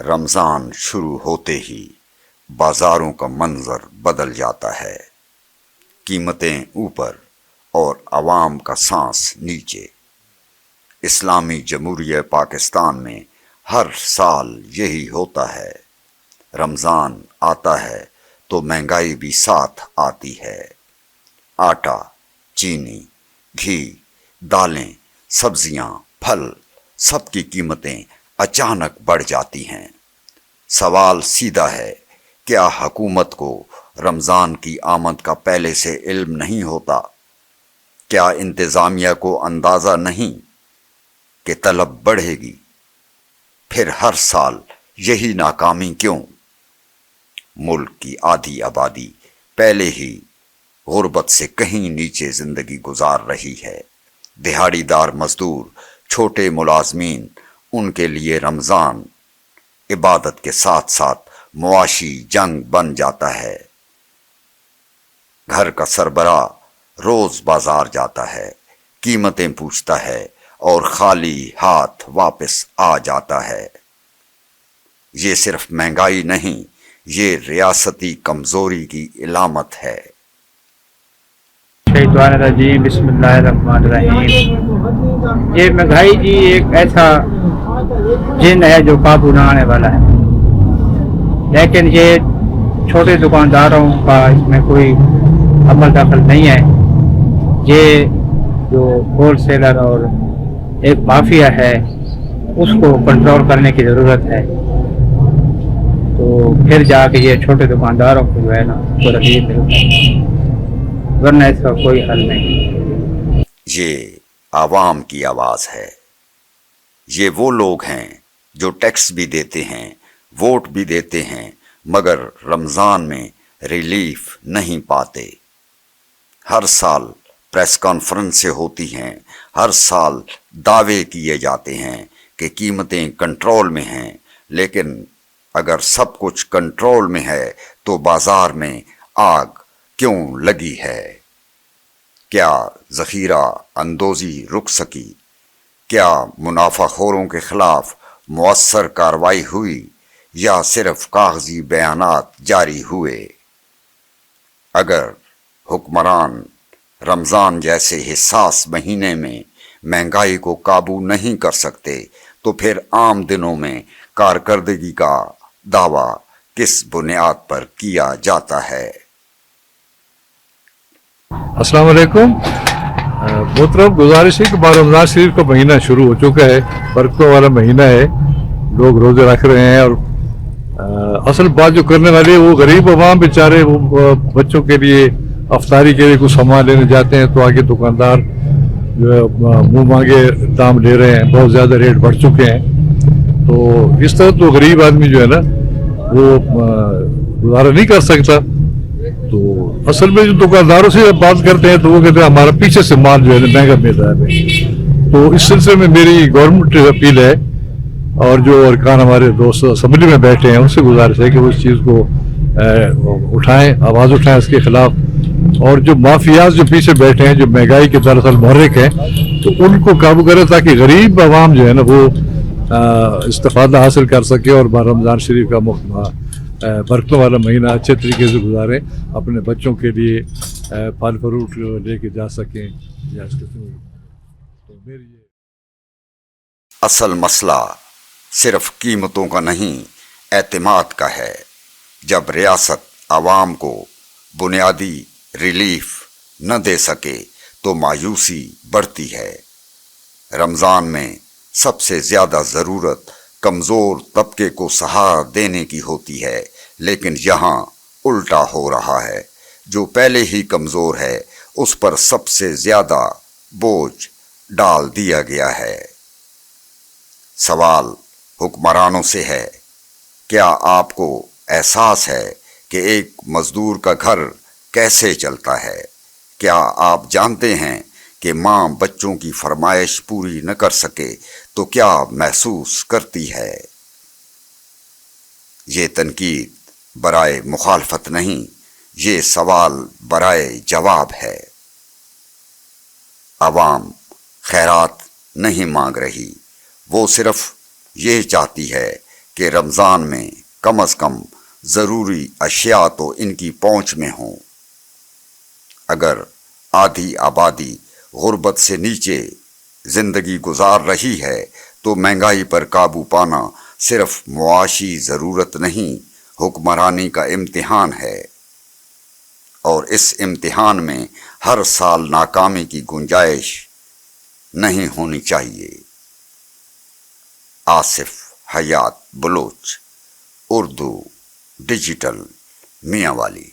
رمضان شروع ہوتے ہی بازاروں کا منظر بدل جاتا ہے، قیمتیں اوپر اور عوام کا سانس نیچے۔ اسلامی جمہوریہ پاکستان میں ہر سال یہی ہوتا ہے۔ رمضان آتا ہے تو مہنگائی بھی ساتھ آتی ہے۔ آٹا، چینی، گھی، دالیں، سبزیاں، پھل، سب کی قیمتیں اچانک بڑھ جاتی ہیں۔ سوال سیدھا ہے، کیا حکومت کو رمضان کی آمد کا پہلے سے علم نہیں ہوتا؟ کیا انتظامیہ کو اندازہ نہیں کہ طلب بڑھے گی؟ پھر ہر سال یہی ناکامی کیوں؟ ملک کی آدھی آبادی پہلے ہی غربت سے کہیں نیچے زندگی گزار رہی ہے۔ دہاڑی دار مزدور، چھوٹے ملازمین، ان کے لیے رمضان عبادت کے ساتھ ساتھ معاشی جنگ بن جاتا ہے۔ گھر کا سربراہ روز بازار جاتا ہے، قیمتیں پوچھتا ہے اور خالی ہاتھ واپس آ جاتا ہے۔ یہ صرف مہنگائی نہیں، یہ ریاستی کمزوری کی علامت ہے۔ شیطان الرجیم، بسم اللہ الرحمن الرحیم۔ یہ مہنگائی جی ایک ایسا جن ہے جو قابو نہ آنے والا ہے، لیکن یہ چھوٹے دکانداروں کا اس میں کوئی عمل دخل نہیں ہے۔ یہ جو ہول سیلر اور ایک مافیا ہے، اس کو کنٹرول کرنے کی ضرورت ہے، تو پھر جا کے یہ چھوٹے دکانداروں کو جو ہے نا کو ریلیف ملتا ہے، ورنہ اس کا کوئی حل نہیں۔ یہ عوام کی آواز ہے۔ یہ وہ لوگ ہیں جو ٹیکس بھی دیتے ہیں، ووٹ بھی دیتے ہیں، مگر رمضان میں ریلیف نہیں پاتے۔ ہر سال پریس کانفرنسیں ہوتی ہیں، ہر سال دعوے کیے جاتے ہیں کہ قیمتیں کنٹرول میں ہیں، لیکن اگر سب کچھ کنٹرول میں ہے تو بازار میں آگ کیوں لگی ہے؟ کیا ذخیرہ اندوزی رک سکی؟ کیا منافع خوروں کے خلاف مؤثر کارروائی ہوئی یا صرف کاغذی بیانات جاری ہوئے؟ اگر حکمران رمضان جیسے حساس مہینے میں مہنگائی کو قابو نہیں کر سکتے تو پھر عام دنوں میں کارکردگی کا دعویٰ کس بنیاد پر کیا جاتا ہے؟ السلام علیکم محترم، گزارش ہے کہ بار رمضان شریف کا مہینہ شروع ہو چکا ہے، برکتوں والا مہینہ ہے، لوگ روزے رکھ رہے ہیں، اور اصل بات جو کرنے والے وہ غریب عوام بیچارے، وہ بچوں کے لیے افطاری کے لیے کچھ سامان لینے جاتے ہیں تو آگے دکاندار جو ہے منہ مانگے دام لے رہے ہیں، بہت زیادہ ریٹ بڑھ چکے ہیں، تو اس طرح تو غریب آدمی جو ہے نا وہ گزارا نہیں کر سکتا۔ تو اصل میں جو دکانداروں سے بات کرتے ہیں تو وہ کہتے ہیں ہمارا پیچھے سے مال جو ہے نا مہنگا مل رہا ہے۔ تو اس سلسلے میں میری گورنمنٹ اپیل ہے، اور جو ارکان ہمارے دوست اسمبلی میں بیٹھے ہیں ان سے گزارش ہے کہ وہ اس چیز کو اٹھائیں، آواز اٹھائیں اس کے خلاف، اور جو مافیاز جو پیچھے بیٹھے ہیں جو مہنگائی کے دراصل محرک ہیں تو ان کو قابو کرے تاکہ غریب عوام جو ہے نا وہ استفادہ حاصل کر سکے اور رمضان شریف کا برکتوں والا مہینہ اچھے طریقے سے گزاریں، اپنے بچوں کے لیے پھل فروٹ لے کے جا سکیں یا اس قسم تو میری اصل مسئلہ صرف قیمتوں کا نہیں، اعتماد کا ہے۔ جب ریاست عوام کو بنیادی ریلیف نہ دے سکے تو مایوسی بڑھتی ہے۔ رمضان میں سب سے زیادہ ضرورت کمزور طبقے کو سہارا دینے کی ہوتی ہے، لیکن یہاں الٹا ہو رہا ہے۔ جو پہلے ہی کمزور ہے اس پر سب سے زیادہ بوجھ ڈال دیا گیا ہے۔ سوال حکمرانوں سے ہے، کیا آپ کو احساس ہے کہ ایک مزدور کا گھر کیسے چلتا ہے؟ کیا آپ جانتے ہیں کہ ماں بچوں کی فرمائش پوری نہ کر سکے تو کیا محسوس کرتی ہے؟ یہ تنقید برائے مخالفت نہیں، یہ سوال برائے جواب ہے۔ عوام خیرات نہیں مانگ رہی، وہ صرف یہ چاہتی ہے کہ رمضان میں کم از کم ضروری اشیاء تو ان کی پہنچ میں ہوں۔ اگر آدھی آبادی غربت سے نیچے زندگی گزار رہی ہے تو مہنگائی پر قابو پانا صرف معاشی ضرورت نہیں، حکمرانی کا امتحان ہے، اور اس امتحان میں ہر سال ناکامی کی گنجائش نہیں ہونی چاہیے۔ آصف حیات بلوچ، اردو ڈیجیٹل، میاں والی۔